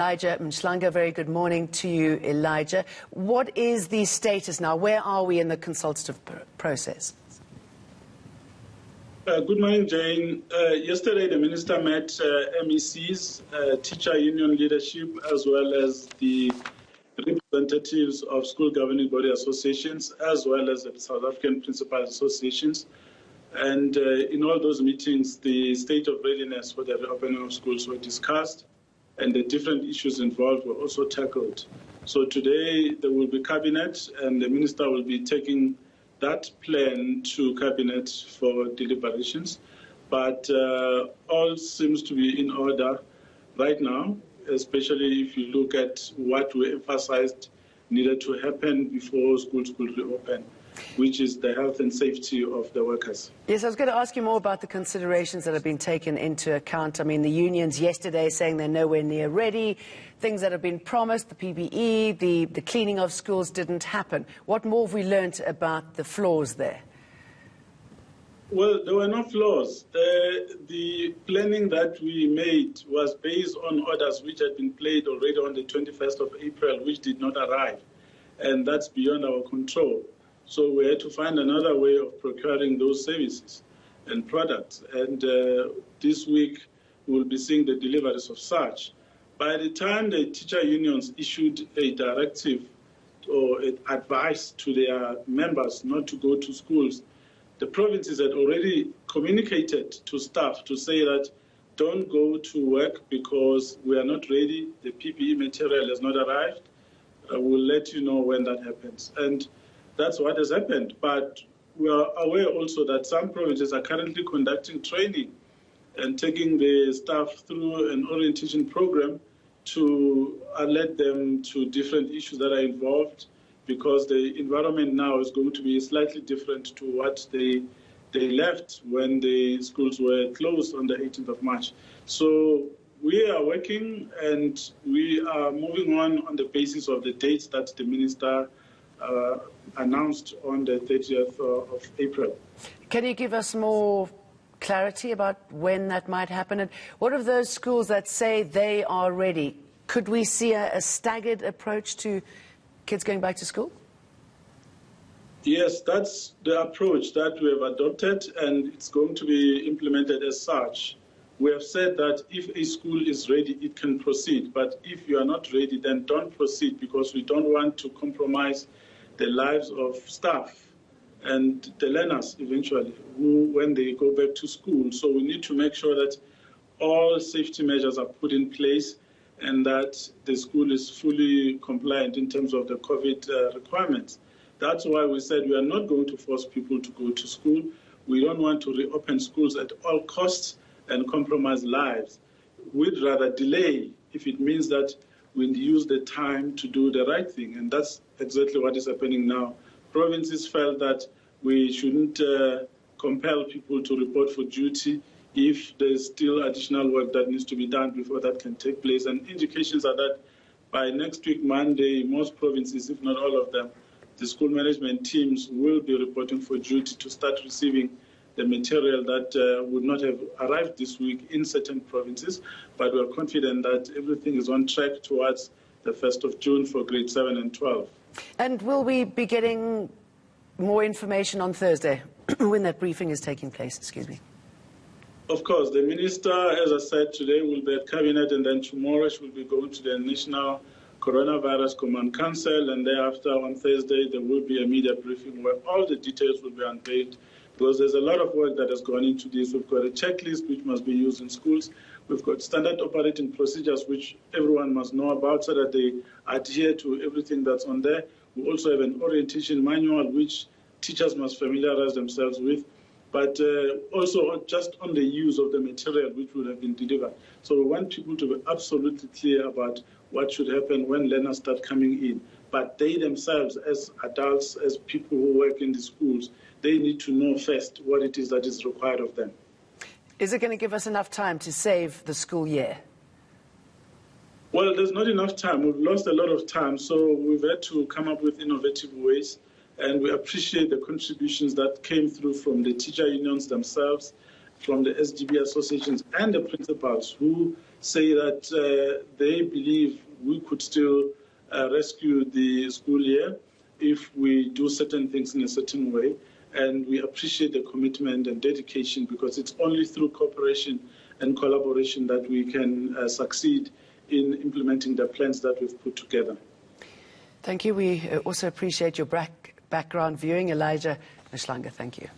Elijah Mhlanga, very good morning to you, Elijah. What is the status now? Where are we in the consultative process? Good morning, Jane. Yesterday, the Minister met MECs, teacher union leadership, as well as the representatives of school governing body associations, as well as the South African Principal Associations. And in all those meetings, the state of readiness for the reopening of schools were discussed, and the different issues involved were also tackled. So today, there will be cabinet, and the minister will be taking that plan to cabinet for deliberations. But all seems to be in order right now, especially if you look at what we emphasized needed to happen before schools could reopen, which is the health and safety of the workers. Yes, I was going to ask you more about the considerations that have been taken into account. I mean, the unions yesterday saying they're nowhere near ready, things that have been promised, the PPE, the cleaning of schools didn't happen. What more have we learnt about the flaws there? Well, there were no flaws. The planning that we made was based on orders which had been placed already on the 21st of April, which did not arrive, and that's beyond our control. So we had to find another way of procuring those services and products. And this week, we'll be seeing the deliveries of such. By the time the teacher unions issued a directive or advice to their members not to go to schools, the provinces had already communicated to staff to say that don't go to work because we are not ready, the PPE material has not arrived. We'll let you know when that happens. And that's what has happened. But we are aware also that some provinces are currently conducting training and taking the staff through an orientation program to alert them to different issues that are involved, because the environment now is going to be slightly different to what they left when the schools were closed on the 18th of March. So we are working and we are moving on the basis of the dates that the minister announced on the 30th of April. Can you give us more clarity about when that might happen? And what of those schools that say they are ready? Could we see a staggered approach to kids going back to school? Yes, that's the approach that we have adopted, and it's going to be implemented as such. We have said that if a school is ready, it can proceed. But if you are not ready, then don't proceed, because we don't want to compromise the lives of staff and the learners eventually, who, when they go back to school. So we need to make sure that all safety measures are put in place and that the school is fully compliant in terms of the COVID requirements. That's why we said we are not going to force people to go to school. We don't want to reopen schools at all costs and compromise lives. We'd rather delay if it means that we use the time to do the right thing, and that's exactly what is happening now. Provinces felt that we shouldn't compel people to report for duty if there's still additional work that needs to be done before that can take place. And indications are that by next week, Monday, most provinces, if not all of them, the school management teams will be reporting for duty to start receiving the material that would not have arrived this week in certain provinces, but we are confident that everything is on track towards the 1st of June for grade 7 and 12. And will we be getting more information on Thursday when that briefing is taking place? Excuse me. Of course, the minister, as I said, today will be at cabinet, and then tomorrow she will be going to the National Coronavirus Command Council, and thereafter on Thursday there will be a media briefing where all the details will be unveiled, because there's a lot of work that has gone into this. We've got a checklist which must be used in schools. We've got standard operating procedures which everyone must know about so that they adhere to everything that's on there. We also have an orientation manual which teachers must familiarize themselves with, but also just on the use of the material which would have been delivered. So we want people to be absolutely clear about what should happen when learners start coming in. But they themselves, as adults, as people who work in the schools, they need to know first what it is that is required of them. Is it going to give us enough time to save the school year? Well, there's not enough time. We've lost a lot of time, so we've had to come up with innovative ways, and we appreciate the contributions that came through from the teacher unions themselves from the SGB associations and the principals who say that they believe we could still rescue the school year if we do certain things in a certain way. And we appreciate the commitment and dedication, because it's only through cooperation and collaboration that we can succeed in implementing the plans that we've put together. Thank you. We also appreciate your background viewing. Elijah Mhlanga, thank you.